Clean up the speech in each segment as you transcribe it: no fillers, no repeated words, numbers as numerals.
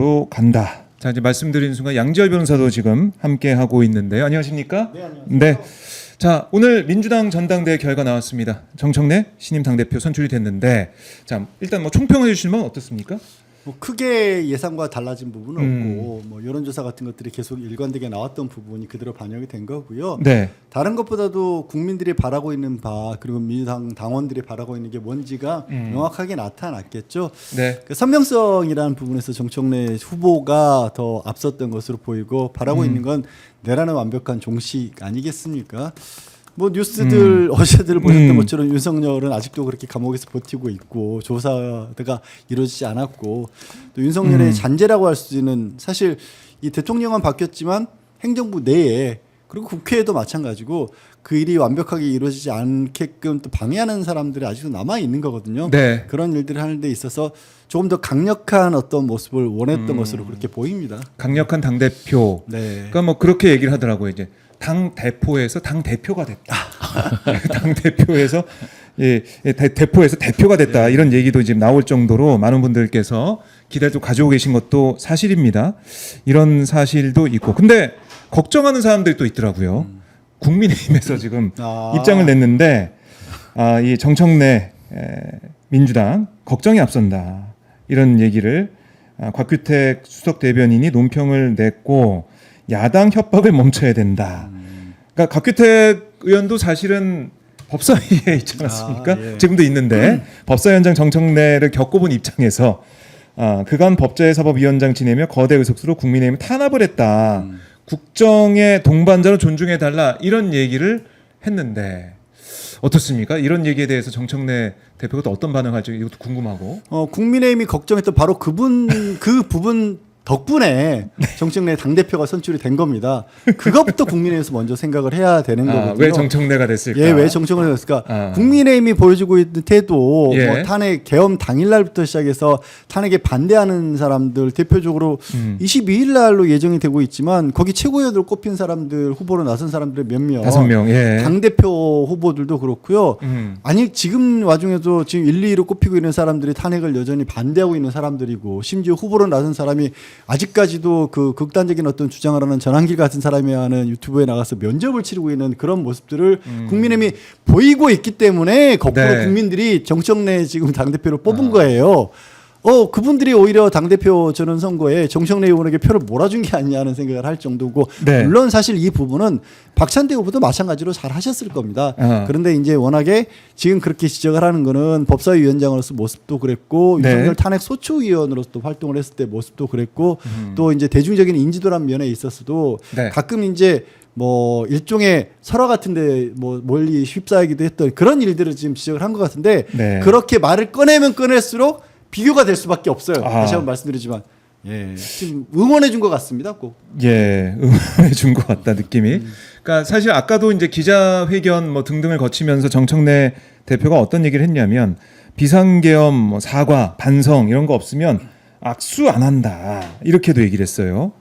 로 간다. 자, 이제 말씀드린 순간 양지열 변호사도 지금 함께 하고 있는데요. 안녕하십니까? 네, 안녕하세요. 네. 자, 오늘 민주당 전당대회 결과 나왔습니다. 정청래 신임 당대표 선출이 됐는데, 자, 일단 뭐 총평해 주시면 어떻습니까? 뭐 크게 예상과 달라진 부분은 없고 뭐 여론조사 같은 것들이 계속 일관되게 나왔던 부분이 그대로 반영이 된 거고요. 네. 다른 것보다도 국민들이 바라고 있는 바 그리고 민주당 당원들이 바라고 있는 게 뭔지가 명확하게 나타났겠죠. 네. 그 선명성이라는 부분에서 정청래 후보가 더 앞섰던 것으로 보이고 바라고 있는 건 내라는 완벽한 종식 아니겠습니까? 뭐 뉴스들 어제들 보셨던 것처럼 윤석열은 아직도 그렇게 감옥에서 버티고 있고 조사가 이루어지지 않았고 또 윤석열의 잔재라고 할 수 있는 사실 이 대통령은 바뀌었지만 행정부 내에 그리고 국회에도 마찬가지고 그 일이 완벽하게 이루어지지 않게끔 또 방해하는 사람들이 아직도 남아 있는 거거든요. 네. 그런 일들을 하는 데 있어서 조금 더 강력한 어떤 모습을 원했던 것으로 그렇게 보입니다. 강력한 당 대표. 네. 그러니까 뭐 그렇게 얘기를 하더라고요. 이제 당 대표에서 당 대표가 됐다. 당 대표에서 대표에서 대표가 됐다. 이런 얘기도 지금 나올 정도로 많은 분들께서 기대를 좀 가지고 계신 것도 사실입니다. 이런 사실도 있고. 근데 걱정하는 사람들이 또 있더라고요. 국민의힘에서 지금 입장을 냈는데 이 정청래 민주당 걱정이 앞선다. 이런 얘기를 곽규택 수석 대변인이 논평을 냈고 야당 협박을 멈춰야 된다. 그러니까 곽규택 의원도 사실은 법사위에 있지 않았습니까? 예. 지금도 있는데 법사위원장 정청래를 겪어본 입장에서 그간 법제사법위원장 지내며 거대 의석수로 국민의힘을 탄압을 했다. 국정의 동반자로 존중해달라 이런 얘기를 했는데 어떻습니까? 이런 얘기에 대해서 정청래 대표가 또 어떤 반응할지 이것도 궁금하고. 국민의힘이 걱정했던 바로 그 부분 덕분에 정청래 당대표가 선출이 된 겁니다. 그것부터 국민의힘에서 먼저 생각을 해야 되는 거거든요. 왜 정청래가 됐을까? 예, 왜 정청래가 됐을까? 국민의힘이 보여주고 있는 태도, 예. 뭐 탄핵 계엄 당일날부터 시작해서 탄핵에 반대하는 사람들 대표적으로 22일 날로 예정이 되고 있지만 거기 최고위원으로 꼽힌 사람들 후보로 나선 사람들의 몇 명, 5명, 예. 당대표 후보들도 그렇고요. 아니 지금 와중에도 지금 1, 2위로 꼽히고 있는 사람들이 탄핵을 여전히 반대하고 있는 사람들이고 심지어 후보로 나선 사람이 아직까지도 그 극단적인 어떤 주장을 하는 전환길 같은 사람이 하는 유튜브에 나가서 면접을 치르고 있는 그런 모습들을 국민의힘이 보이고 있기 때문에 거꾸로 네. 국민들이 정청래 지금 당대표를 뽑은 거예요. 그분들이 오히려 당대표 전원 선거에 정청래 의원에게 표를 몰아준 게 아니냐 하는 생각을 할 정도고 네. 물론 사실 이 부분은 박찬대 후보도 마찬가지로 잘 하셨을 겁니다. 그런데 이제 워낙에 지금 그렇게 지적을 하는 거는 법사위 위원장으로서 모습도 그랬고 네. 윤석열 탄핵 소추위원으로서 또 활동을 했을 때 모습도 그랬고 또 이제 대중적인 인지도란 면에 있어서도 네. 가끔 이제 뭐 일종의 설화 같은데 뭐 멀리 휩싸이기도 했던 그런 일들을 지금 지적을 한 것 같은데 네. 그렇게 말을 꺼내면 꺼낼수록 비교가 될 수밖에 없어요. 아. 다시 한번 말씀드리지만 지금 응원해 준 것 같습니다. 꼭. 예, 응원해 준 것 같다 느낌이. 그러니까 사실 아까도 이제 기자회견 뭐 등등을 거치면서 정청래 대표가 어떤 얘기를 했냐면 비상계엄, 뭐 사과, 반성 이런 거 없으면 악수 안 한다 이렇게도 얘기를 했어요.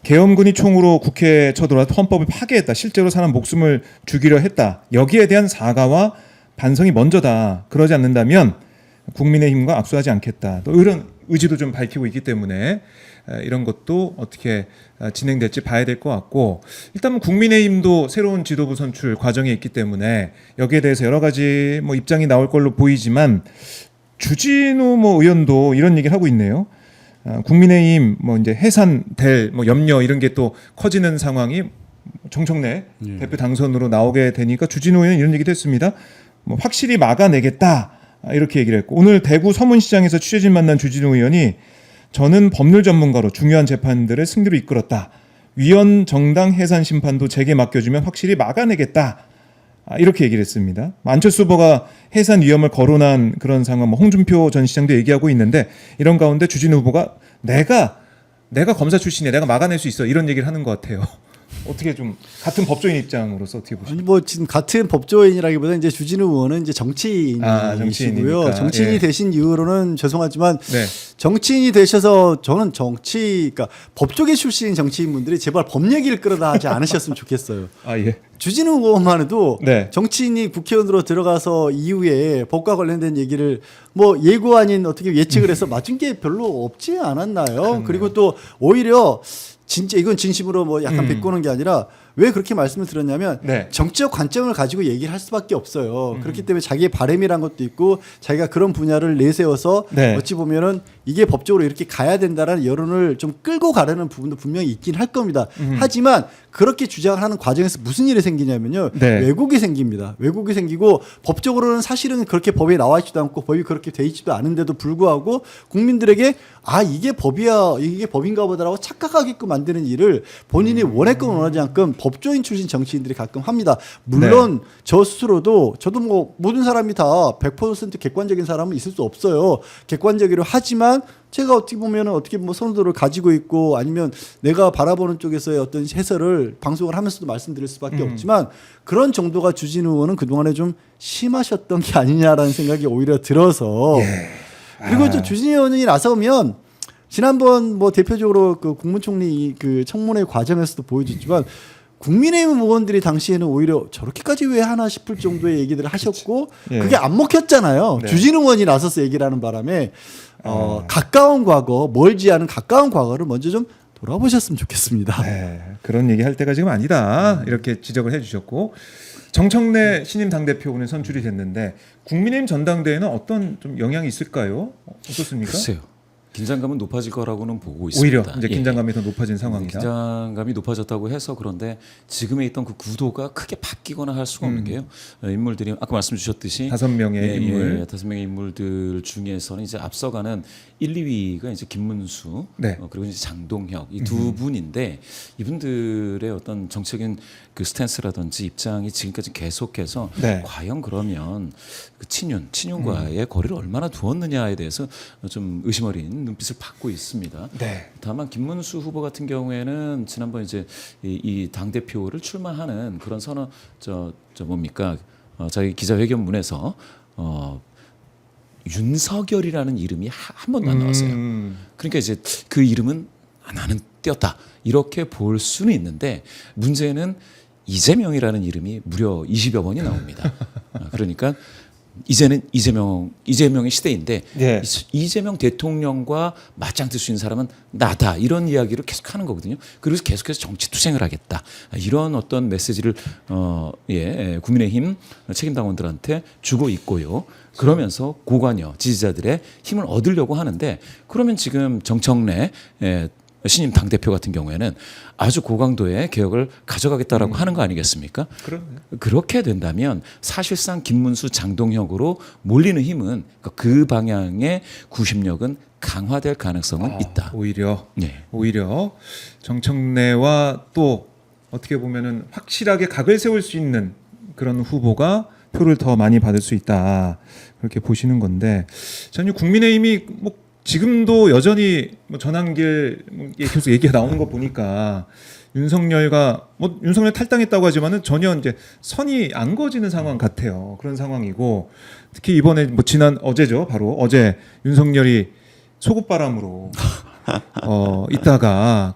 계엄군이 총으로 국회에 쳐들어와 헌법을 파괴했다. 실제로 사람 목숨을 죽이려 했다. 여기에 대한 사과와 반성이 먼저다. 그러지 않는다면 국민의힘과 악수하지 않겠다. 또 이런 의지도 좀 밝히고 있기 때문에 이런 것도 어떻게 진행될지 봐야 될 것 같고 일단 국민의힘도 새로운 지도부 선출 과정에 있기 때문에 여기에 대해서 여러 가지 뭐 입장이 나올 걸로 보이지만 주진우 뭐 의원도 이런 얘기를 하고 있네요. 국민의힘 뭐 이제 해산될 뭐 염려 이런 게 또 커지는 상황이 정청래 대표 당선으로 나오게 되니까 주진우 의원 이런 얘기도 했습니다. 뭐 확실히 막아내겠다. 이렇게 얘기를 했고 오늘 대구 서문시장에서 취재진 만난 주진우 의원이 저는 법률 전문가로 중요한 재판들을 승리로 이끌었다. 위헌 정당 해산 심판도 제게 맡겨주면 확실히 막아내겠다. 이렇게 얘기를 했습니다. 안철수 후보가 해산 위험을 거론한 그런 상황, 뭐 홍준표 전 시장도 얘기하고 있는데 이런 가운데 주진우 후보가 내가 검사 출신이야, 내가 막아낼 수 있어 이런 얘기를 하는 것 같아요. 어떻게 좀 같은 법조인 입장으로서 어떻게 보십니까? 아니 뭐 지금 같은 법조인이라기보다 이제 주진우 의원은 이제 정치인이시고요. 정치인이니까. 정치인이 예. 되신 이후로는 죄송하지만 네. 정치인이 되셔서 저는 그러니까 법조계 출신 정치인분들이 제발 법 얘기를 끌어다 하지 않으셨으면 좋겠어요. 아 예. 주진우 의원만 해도 네. 정치인이 국회의원으로 들어가서 이후에 법과 관련된 얘기를 뭐 예고 아닌 어떻게 예측을 해서 맞춘 게 별로 없지 않았나요? 그렇네요. 그리고 또 오히려 진짜 이건 진심으로 뭐 약간 비꼬는 게 아니라 왜 그렇게 말씀을 드렸냐면 네. 정치적 관점을 가지고 얘기를 할 수밖에 없어요. 그렇기 때문에 자기의 바람이란 것도 있고 자기가 그런 분야를 내세워서 네. 어찌 보면은 이게 법적으로 이렇게 가야 된다라는 여론을 좀 끌고 가려는 부분도 분명히 있긴 할 겁니다. 하지만 그렇게 주장을 하는 과정에서 무슨 일이 생기냐면요. 네. 왜곡이 생깁니다. 왜곡이 생기고 법적으로는 사실은 그렇게 법에 나와 있지도 않고 법이 그렇게 돼 있지도 않은데도 불구하고 국민들에게 아 이게 법이야 이게 법인가 보다라고 착각하게끔 만드는 일을 본인이 원했건 원하지 않건 법조인 출신 정치인들이 가끔 합니다. 물론 저 스스로도 저도 뭐 모든 사람이 다 100% 객관적인 사람은 있을 수 없어요. 객관적이로 하지만 제가 어떻게 보면 어떻게 뭐 선호도를 가지고 있고 아니면 내가 바라보는 쪽에서의 어떤 해설을 방송을 하면서도 말씀드릴 수밖에 없지만 그런 정도가 주진우 의원은 그동안에 좀 심하셨던 게 아니냐라는 생각이 오히려 들어서 그리고 또 주진우 의원이 나서면 지난번 뭐 대표적으로 그 국무총리 그 청문회 과정에서도 보여줬지만 국민의힘 의원들이 당시에는 오히려 저렇게까지 왜 하나 싶을 정도의 얘기들을 하셨고 예. 그게 안 먹혔잖아요. 네. 주진우 의원이 나서서 얘기를 하는 바람에 가까운 과거, 멀지 않은 가까운 과거를 먼저 좀 돌아보셨으면 좋겠습니다. 네, 그런 얘기 할 때가 지금 아니다. 이렇게 지적을 해주셨고 정청래 신임 당대표 오늘 선출이 됐는데 국민의힘 전당대회는 어떤 좀 영향이 있을까요? 어떻습니까? 글쎄요. 긴장감은 높아질 거라고는 보고 있습니다. 오히려 이제 긴장감이 더 높아진 상황이다. 긴장감이 높아졌다고 해서 그런데 지금에 있던 그 구도가 크게 바뀌거나 할 수가 없는 게요. 인물들이 아까 말씀 주셨듯이 5명의 인물. 5명의 인물들 중에서는 이제 앞서가는 1, 2위가 이제 김문수 네. 그리고 이제 장동혁 이 두 분인데 이분들의 어떤 정책인 그 스탠스라든지 입장이 지금까지 계속해서 네. 과연 그러면 그 친윤과의 거리를 얼마나 두었느냐에 대해서 좀 의심 어린 눈빛을 받고 있습니다. 네. 다만 김문수 후보 같은 경우에는 지난번 이제 이 당 대표를 출마하는 그런 선언 저 뭡니까 자기 기자회견문에서 윤석열이라는 이름이 한 번도 안 나왔어요. 그러니까 이제 그 이름은 나는 띄었다 이렇게 볼 수는 있는데 문제는 이재명이라는 이름이 무려 20여 번이 나옵니다. 그러니까 이제는 이재명의 시대인데 예. 이재명 대통령과 맞짱 뜰 수 있는 사람은 나다 이런 이야기를 계속하는 거거든요. 그래서 계속해서 정치 투쟁을 하겠다 이런 어떤 메시지를 국민의힘 책임당원들한테 주고 있고요. 그러면서 고관여 지지자들의 힘을 얻으려고 하는데 그러면 지금 정청래 신임 당대표 같은 경우에는 아주 고강도의 개혁을 가져가겠다라고 하는 거 아니겠습니까? 그러네. 그렇게 된다면 사실상 김문수 장동혁으로 몰리는 힘은 그 방향의 구심력은 강화될 가능성은 있다. 오히려 네. 오히려 정청래와 또 어떻게 보면은 확실하게 각을 세울 수 있는 그런 후보가 표를 더 많이 받을 수 있다. 그렇게 보시는 건데 저는 국민의힘이 뭐 지금도 여전히 뭐 전환길 계속 얘기가 나오는 거 보니까 윤석열과 뭐 윤석열 탈당했다고 하지만은 전혀 이제 선이 안 그어지는 상황 같아요. 그런 상황이고 특히 이번에 뭐 지난 어제죠. 바로 어제 윤석열이 속옷바람으로 있다가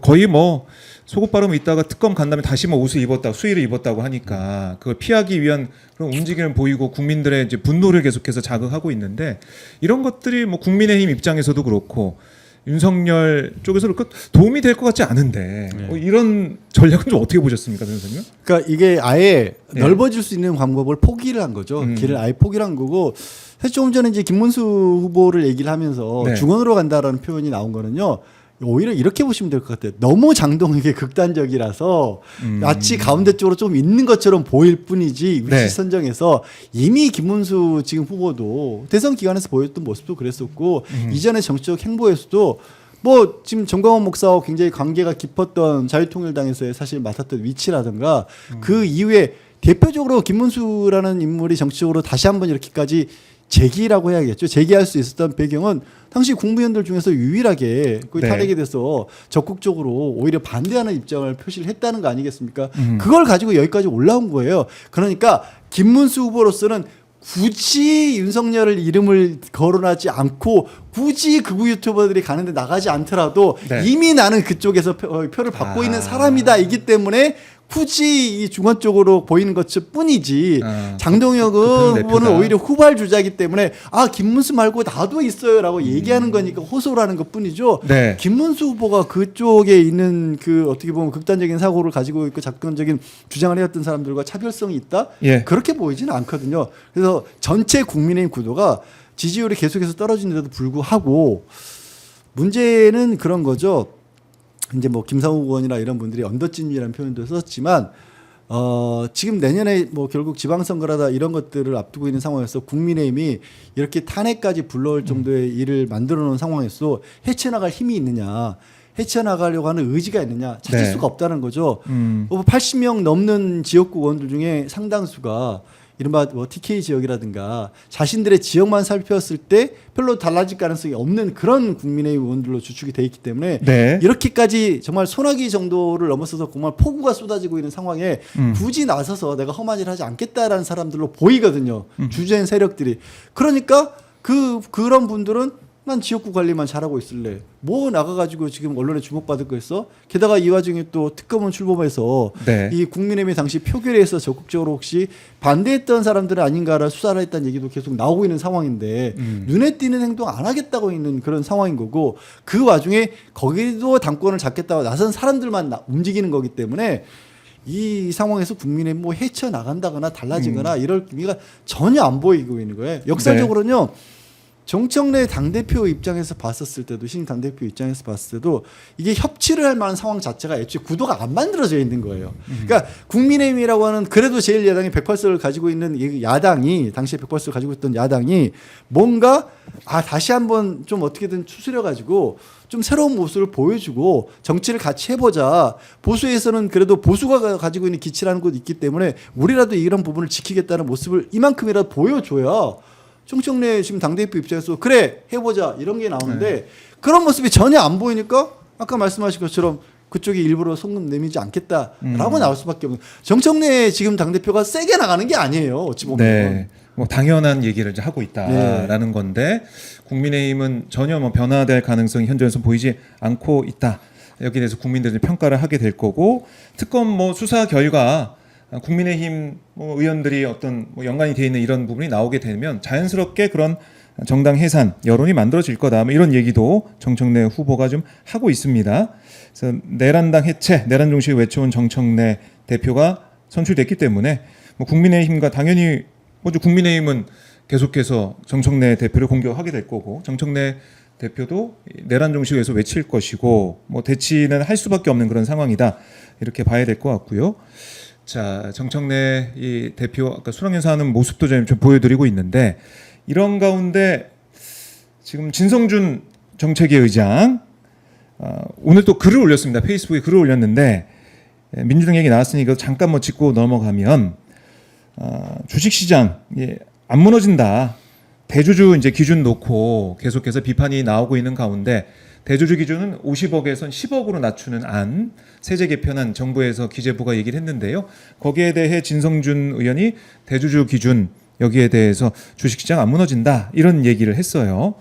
거의 뭐 속옷바람 있다가 특검 간 다음에 다시 뭐 옷을 입었다 수의를 입었다고 하니까 그걸 피하기 위한 그런 움직임을 보이고 국민들의 이제 분노를 계속해서 자극하고 있는데 이런 것들이 뭐 국민의힘 입장에서도 그렇고 윤석열 쪽에서 그렇게 도움이 될 것 같지 않은데 이런 전략은 좀 어떻게 보셨습니까, 변호사님? 그러니까 이게 아예 네. 넓어질 수 있는 방법을 포기를 한 거죠. 길을 아예 포기를 한 거고 사실 조금 전에 이제 김문수 후보를 얘기를 하면서 네. 중원으로 간다라는 표현이 나온 거는요. 오히려 이렇게 보시면 될 것 같아요. 너무 장동혁이 극단적이라서 마치 가운데 쪽으로 좀 있는 것처럼 보일 뿐이지 위치 네. 선정에서 이미 김문수 지금 후보도 대선 기간에서 보였던 모습도 그랬었고 이전의 정치적 행보에서도 뭐 지금 정광훈 목사와 굉장히 관계가 깊었던 자유통일당에서의 사실 맡았던 위치라든가 그 이후에 대표적으로 김문수라는 인물이 정치적으로 다시 한번 이렇게까지 제기라고 해야겠죠. 제기할 수 있었던 배경은 당시 국무위원들 중에서 유일하게 그 네. 탄핵에 대해서 적극적으로 오히려 반대하는 입장을 표시를 했다는 거 아니겠습니까? 그걸 가지고 여기까지 올라온 거예요. 그러니까 김문수 후보로서는 굳이 윤석열을 이름을 거론하지 않고 굳이 극우 유튜버들이 가는데 나가지 않더라도 네. 이미 나는 그쪽에서 표를 받고 있는 사람이다이기 때문에 굳이 이 중원 쪽으로 보이는 것 뿐이지 장동혁 그 후보는 오히려 후발 주자이기 때문에 김문수 말고 나도 있어요라고 얘기하는 거니까 호소를 하는 것 뿐이죠. 네. 김문수 후보가 그쪽에 있는 그 어떻게 보면 극단적인 사고를 가지고 있고 작전적인 주장을 해왔던 사람들과 차별성이 있다? 예. 그렇게 보이지는 않거든요. 그래서 전체 국민의힘 구도가 지지율이 계속해서 떨어지는데도 불구하고 문제는 그런 거죠. 이제 뭐 김상우 의원이나 이런 분들이 언더찐이라는 표현도 썼지만 지금 내년에 뭐 결국 지방선거라다 이런 것들을 앞두고 있는 상황에서 국민의힘이 이렇게 탄핵까지 불러올 정도의 일을 만들어 놓은 상황에서 헤쳐나갈 힘이 있느냐, 헤쳐나가려고 하는 의지가 있느냐 찾을 네. 수가 없다는 거죠. 80명 넘는 지역구 의원들 중에 상당수가 이른바 뭐 TK 지역이라든가 자신들의 지역만 살폈을 때 별로 달라질 가능성이 없는 그런 국민의힘 의원들로 주축이 돼 있기 때문에 네. 이렇게까지 정말 소나기 정도를 넘어서서 정말 폭우가 쏟아지고 있는 상황에 굳이 나서서 내가 험한 일을 하지 않겠다라는 사람들로 보이거든요. 주된 세력들이. 그러니까 그런 분들은 난 지역구 관리만 잘하고 있을래. 뭐 나가가지고 지금 언론에 주목받을 거 있어? 게다가 이 와중에 또 특검은 출범해서 네. 이 국민의힘이 당시 표결에서 적극적으로 혹시 반대했던 사람들은 아닌가를 수사를 했다는 얘기도 계속 나오고 있는 상황인데 눈에 띄는 행동 안 하겠다고 있는 그런 상황인 거고 그 와중에 거기도 당권을 잡겠다고 나선 사람들만 움직이는 거기 때문에 이 상황에서 국민의힘 뭐 헤쳐나간다거나 달라지거나 이럴 의미가 전혀 안 보이고 있는 거예요. 역사적으로는요. 정청래 당대표 입장에서 봤었을 때도 신임 당대표 입장에서 봤을 때도 이게 협치를 할 만한 상황 자체가 애초에 구도가 안 만들어져 있는 거예요. 그러니까 국민의힘이라고 하는 그래도 제1야당이 108석을 가지고 있는 이 야당이 당시에 108석을 가지고 있던 야당이 뭔가 다시 한번 좀 어떻게든 추스려 가지고 좀 새로운 모습을 보여주고 정치를 같이 해보자. 보수에서는 그래도 보수가 가지고 있는 기치라는 것도 있기 때문에 우리라도 이런 부분을 지키겠다는 모습을 이만큼이라도 보여줘야 정청래 지금 당대표 입장에서 그래 해보자 이런 게 나오는데 그런 모습이 전혀 안 보이니까 아까 말씀하신 것처럼 그쪽이 일부러 송금 내밀지 않겠다라고 나올 수밖에 없는. 정청래 지금 당대표가 세게 나가는 게 아니에요. 어찌 보면. 네. 뭐 당연한 얘기를 이제 하고 있다라는 건데 국민의힘은 전혀 뭐 변화될 가능성이 현재에서 보이지 않고 있다. 여기에 대해서 국민들이 평가를 하게 될 거고 특검 뭐 수사 결과 국민의힘 뭐 의원들이 어떤 뭐 연관이 돼 있는 이런 부분이 나오게 되면 자연스럽게 그런 정당 해산 여론이 만들어질 거다. 뭐 이런 얘기도 정청래 후보가 좀 하고 있습니다. 그래서 내란당 해체, 내란 종식을 외쳐온 정청래 대표가 선출됐기 때문에 뭐 국민의힘과 당연히 먼저 국민의힘은 계속해서 정청래 대표를 공격하게 될 거고 정청래 대표도 내란 종식을 위해서 외칠 것이고 뭐 대치는 할 수밖에 없는 그런 상황이다. 이렇게 봐야 될 것 같고요. 자, 정청래 이 대표 아까 수락연사하는 모습도 좀 보여드리고 있는데 이런 가운데 지금 진성준 정책위 의장 오늘 또 글을 올렸습니다. 페이스북에 글을 올렸는데 민주당 얘기 나왔으니까 잠깐 뭐 짚고 넘어가면 주식시장 안 무너진다. 대주주 이제 기준 놓고 계속해서 비판이 나오고 있는 가운데 대주주 기준은 50억에선 10억으로 낮추는 안 세제 개편안 정부에서 기재부가 얘기를 했는데요. 거기에 대해 진성준 의원이 대주주 기준 여기에 대해서 주식시장 안 무너진다 이런 얘기를 했어요.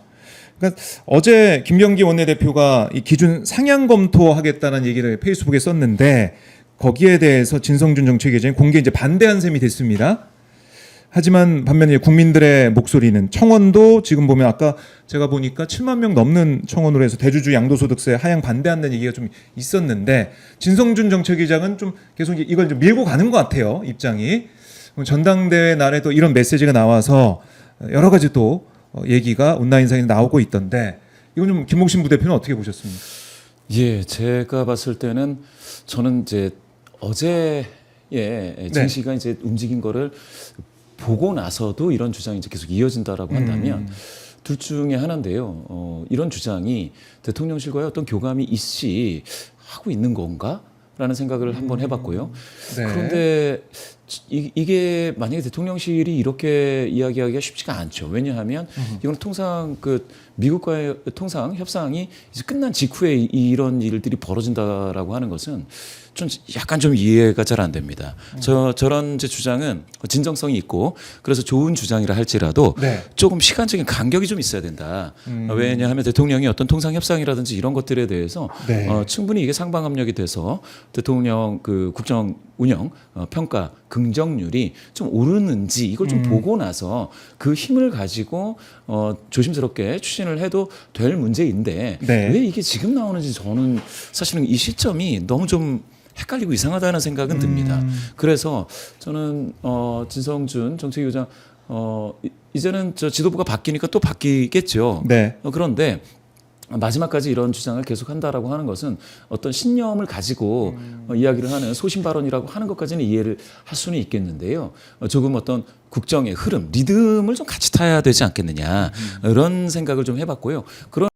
그러니까 어제 김병기 원내대표가 이 기준 상향 검토하겠다는 얘기를 페이스북에 썼는데 거기에 대해서 진성준 정책위원장이 공개 이제 반대한 셈이 됐습니다. 하지만 반면에 국민들의 목소리는 청원도 지금 보면 아까 제가 보니까 7만 명 넘는 청원으로 해서 대주주 양도소득세 하향 반대한다는 얘기가 좀 있었는데 진성준 정책위장은 좀 계속 이걸 좀 밀고 가는 것 같아요. 입장이. 전당대회 날에도 이런 메시지가 나와서 여러 가지 또 얘기가 온라인상에 나오고 있던데 이건 좀 김목신 부대표는 어떻게 보셨습니까? 예, 제가 봤을 때는 저는 이제 어제 진씨가 이제 움직인 거를 보고 나서도 이런 주장이 이제 계속 이어진다라고 한다면 둘 중에 하나인데요. 이런 주장이 대통령실과의 어떤 교감이 하고 있는 건가? 않을까라는 생각을 한번 해봤고요. 네. 그런데 이게 만약에 대통령실이 이렇게 이야기하기가 쉽지가 않죠. 왜냐하면 이건 통상 그 미국과의 통상 협상이 이제 끝난 직후에 이런 일들이 벌어진다라고 하는 것은 좀 약간 좀 이해가 잘 안 됩니다. 저런 제 주장은 진정성이 있고 그래서 좋은 주장이라 할지라도 네. 조금 시간적인 간격이 좀 있어야 된다. 왜냐하면 대통령이 어떤 통상 협상이라든지 이런 것들에 대해서 네. 충분히 이게 상방 압력이 돼서 대통령 그 국정 운영 평가 긍정률이 좀 오르는지 이걸 좀 보고 나서 그 힘을 가지고 조심스럽게 추진을 해도 될 문제인데 네. 왜 이게 지금 나오는지 저는 사실은 이 시점이 너무 좀 헷갈리고 이상하다는 생각은 듭니다. 그래서 저는 진성준 정책위원장 이제는 저 지도부가 바뀌니까 또 바뀌겠죠. 네. 그런데 마지막까지 이런 주장을 계속한다라고 하는 것은 어떤 신념을 가지고 이야기를 하는 소신 발언이라고 하는 것까지는 이해를 할 수는 있겠는데요. 조금 어떤 국정의 흐름, 리듬을 좀 같이 타야 되지 않겠느냐 이런 생각을 좀 해봤고요. 그런